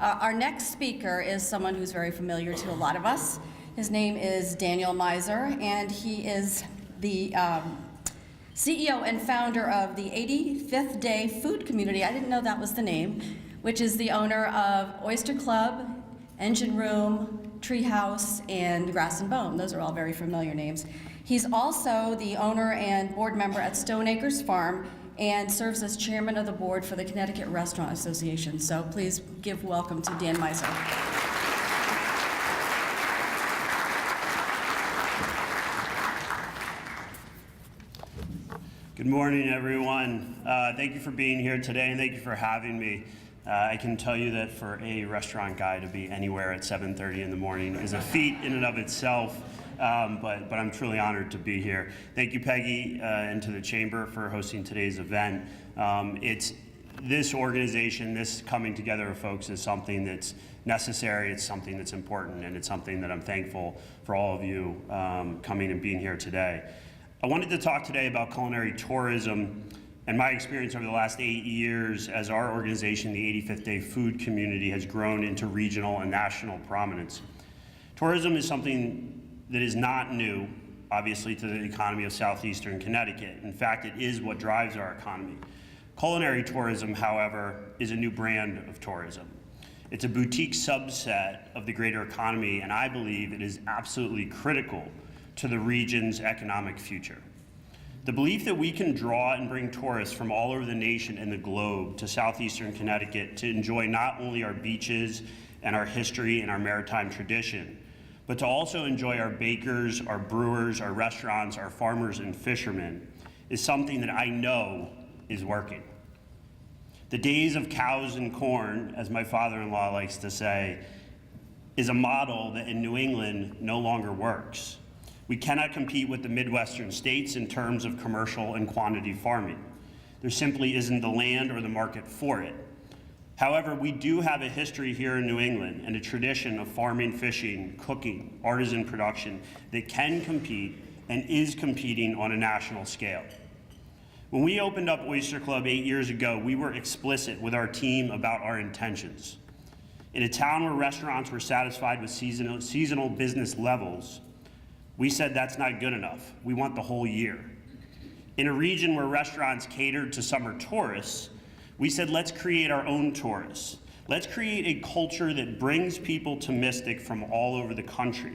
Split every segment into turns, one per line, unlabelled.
Our next speaker is someone who's very familiar to a lot of us. His name is Daniel Meiser, and he is the CEO and founder of the 85th Day Food Community. I didn't know that was the name, which is the owner of Oyster Club, Engine Room, Treehouse, and Grass and Bone. Those are all very familiar names. He's also the owner and board member at Stone Acres Farm and serves as chairman of the board for the Connecticut Restaurant Association. So please give welcome to Dan Meiser.
Good morning, everyone. Thank you for being here today, and thank you for having me. I can tell you that for a restaurant guy to be anywhere at 7:30 in the morning is a feat in and of itself, but I'm truly honored to be here. Thank you, Peggy, and to the Chamber for hosting today's event. This organization, this coming together of folks is something that's necessary, it's something that's important, and it's something that I'm thankful for all of you coming and being here today. I wanted to talk today about culinary tourism and my experience over the last 8 years as our organization, the 85th Day Food Community, has grown into regional and national prominence. Tourism is something that is not new, obviously, to the economy of southeastern Connecticut. In fact, it is what drives our economy. Culinary tourism, however, is a new brand of tourism. It's a boutique subset of the greater economy, and I believe it is absolutely critical to the region's economic future. The belief that we can draw and bring tourists from all over the nation and the globe to southeastern Connecticut to enjoy not only our beaches and our history and our maritime tradition, but to also enjoy our bakers, our brewers, our restaurants, our farmers and fishermen is something that I know is working. The days of cows and corn, as my father-in-law likes to say, is a model that in New England no longer works. We cannot compete with the Midwestern states in terms of commercial and quantity farming. There simply isn't the land or the market for it. However, we do have a history here in New England and a tradition of farming, fishing, cooking, artisan production that can compete and is competing on a national scale. When we opened up Oyster Club 8 years ago, we were explicit with our team about our intentions. In a town where restaurants were satisfied with seasonal business levels, we said that's not good enough. We want the whole year. In a region where restaurants catered to summer tourists, we said let's create our own tourists. Let's create a culture that brings people to Mystic from all over the country.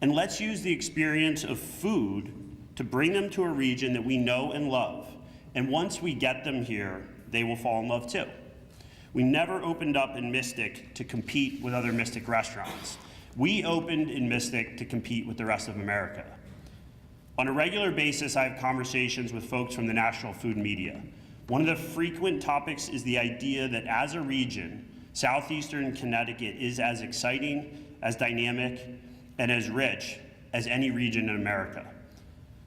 And let's use the experience of food to bring them to a region that we know and love. And once we get them here, they will fall in love too. We never opened up in Mystic to compete with other Mystic restaurants. We opened in Mystic to compete with the rest of America. On a regular basis, I have conversations with folks from the national food media. One of the frequent topics is the idea that as a region, southeastern Connecticut is as exciting, as dynamic, and as rich as any region in America.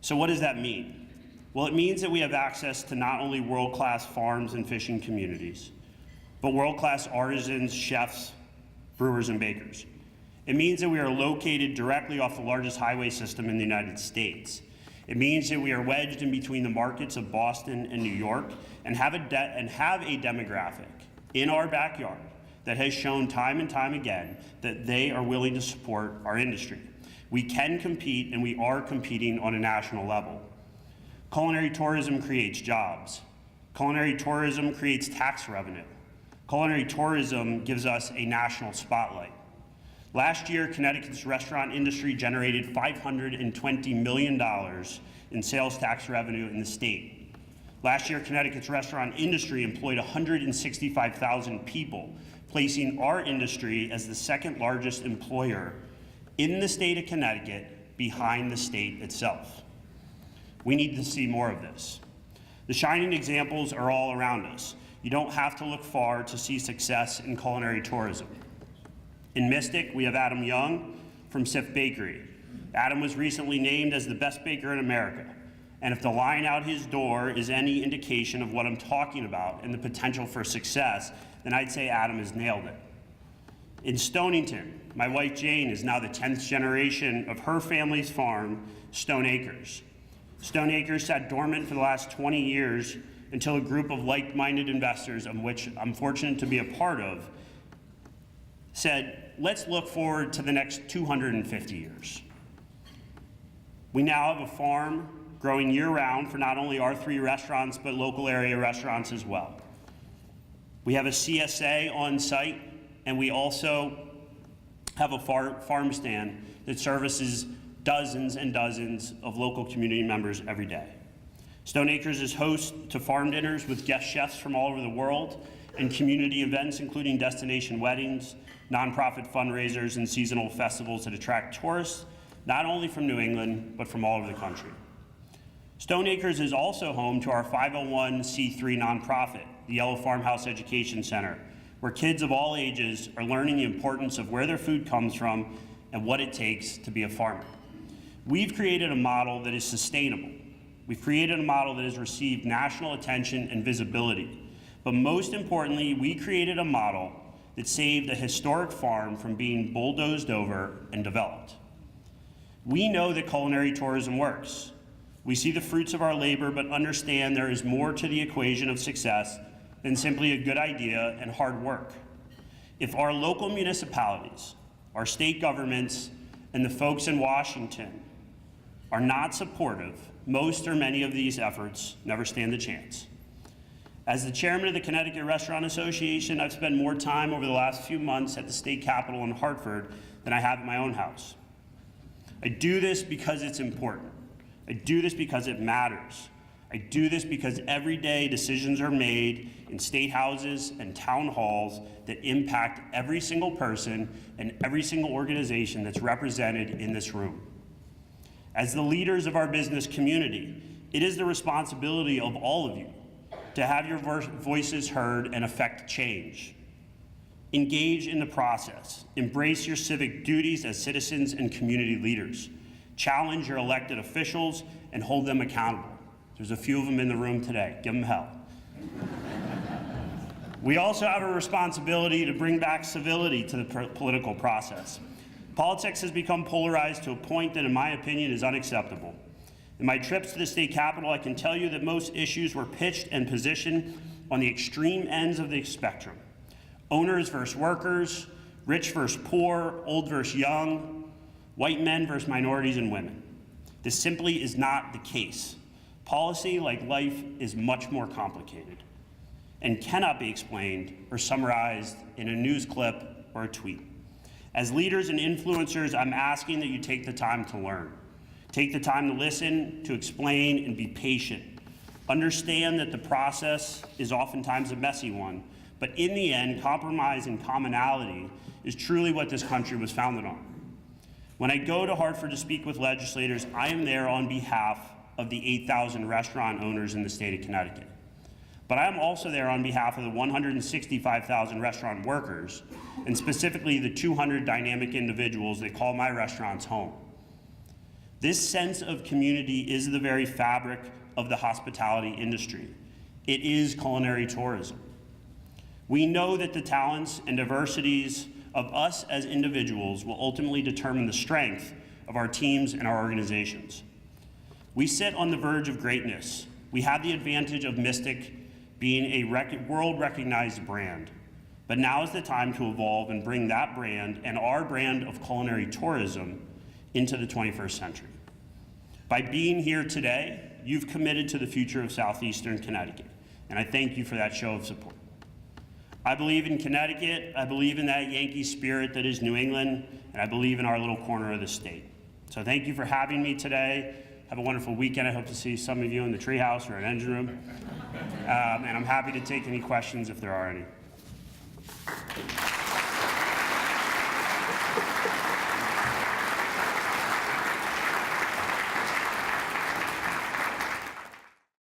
So what does that mean? Well, it means that we have access to not only world-class farms and fishing communities, but world-class artisans, chefs, brewers, and bakers. It means that we are located directly off the largest highway system in the United States. It means that we are wedged in between the markets of Boston and New York and have a demographic in our backyard that has shown time and time again that they are willing to support our industry. We can compete, and we are competing on a national level. Culinary tourism creates jobs. Culinary tourism creates tax revenue. Culinary tourism gives us a national spotlight. Last year, Connecticut's restaurant industry generated $520 million in sales tax revenue in the state. Last year, Connecticut's restaurant industry employed 165,000 people, placing our industry as the second largest employer in the state of Connecticut behind the state itself. We need to see more of this. The shining examples are all around us. You don't have to look far to see success in culinary tourism. In Mystic, we have Adam Young from Sif Bakery. Adam was recently named as the best baker in America. And if the line out his door is any indication of what I'm talking about and the potential for success, then I'd say Adam has nailed it. In Stonington, my wife Jane is now the 10th generation of her family's farm, Stone Acres. Stone Acres sat dormant for the last 20 years until a group of like-minded investors, of which I'm fortunate to be a part of, said, let's look forward to the next 250 years. We now have a farm growing year-round for not only our 3 restaurants, but local area restaurants as well. We have a CSA on site, and we also have a farm stand that services dozens and dozens of local community members every day. Stone Acres is host to farm dinners with guest chefs from all over the world and community events, including destination weddings, nonprofit fundraisers, and seasonal festivals that attract tourists, not only from New England, but from all over the country. Stone Acres is also home to our 501c3 nonprofit, the Yellow Farmhouse Education Center, where kids of all ages are learning the importance of where their food comes from and what it takes to be a farmer. We've created a model that is sustainable. We've created a model that has received national attention and visibility. But most importantly, we created a model that saved a historic farm from being bulldozed over and developed. We know that culinary tourism works. We see the fruits of our labor, but understand there is more to the equation of success than simply a good idea and hard work. If our local municipalities, our state governments, and the folks in Washington are not supportive, most or many of these efforts never stand a chance. As the chairman of the Connecticut Restaurant Association, I've spent more time over the last few months at the state capitol in Hartford than I have at my own house. I do this because it's important. I do this because it matters. I do this because every day decisions are made in state houses and town halls that impact every single person and every single organization that's represented in this room. As the leaders of our business community, it is the responsibility of all of you to have your voices heard and affect change. Engage in the process. Embrace your civic duties as citizens and community leaders. Challenge your elected officials and hold them accountable. There's a few of them in the room today. Give them hell. We also have a responsibility to bring back civility to the political process. Politics has become polarized to a point that, in my opinion, is unacceptable. In my trips to the state capitol, I can tell you that most issues were pitched and positioned on the extreme ends of the spectrum. Owners versus workers, rich versus poor, old versus young, white men versus minorities and women. This simply is not the case. Policy, like life, is much more complicated and cannot be explained or summarized in a news clip or a tweet. As leaders and influencers, I'm asking that you take the time to learn. Take the time to listen, to explain, and be patient. Understand that the process is oftentimes a messy one, but in the end, compromise and commonality is truly what this country was founded on. When I go to Hartford to speak with legislators, I am there on behalf of the 8,000 restaurant owners in the state of Connecticut. But I am also there on behalf of the 165,000 restaurant workers, and specifically the 200 dynamic individuals that call my restaurants home. This sense of community is the very fabric of the hospitality industry. It is culinary tourism. We know that the talents and diversities of us as individuals will ultimately determine the strength of our teams and our organizations. We sit on the verge of greatness. We have the advantage of Mystic being a world-recognized brand. But now is the time to evolve and bring that brand and our brand of culinary tourism into the 21st century. By being here today, you've committed to the future of Southeastern Connecticut, and I thank you for that show of support. I believe in Connecticut, I believe in that Yankee spirit that is New England, and I believe in our little corner of the state. So thank you for having me today. Have a wonderful weekend. I hope to see some of you in the treehouse or an engine room. And I'm happy to take any questions if there are any.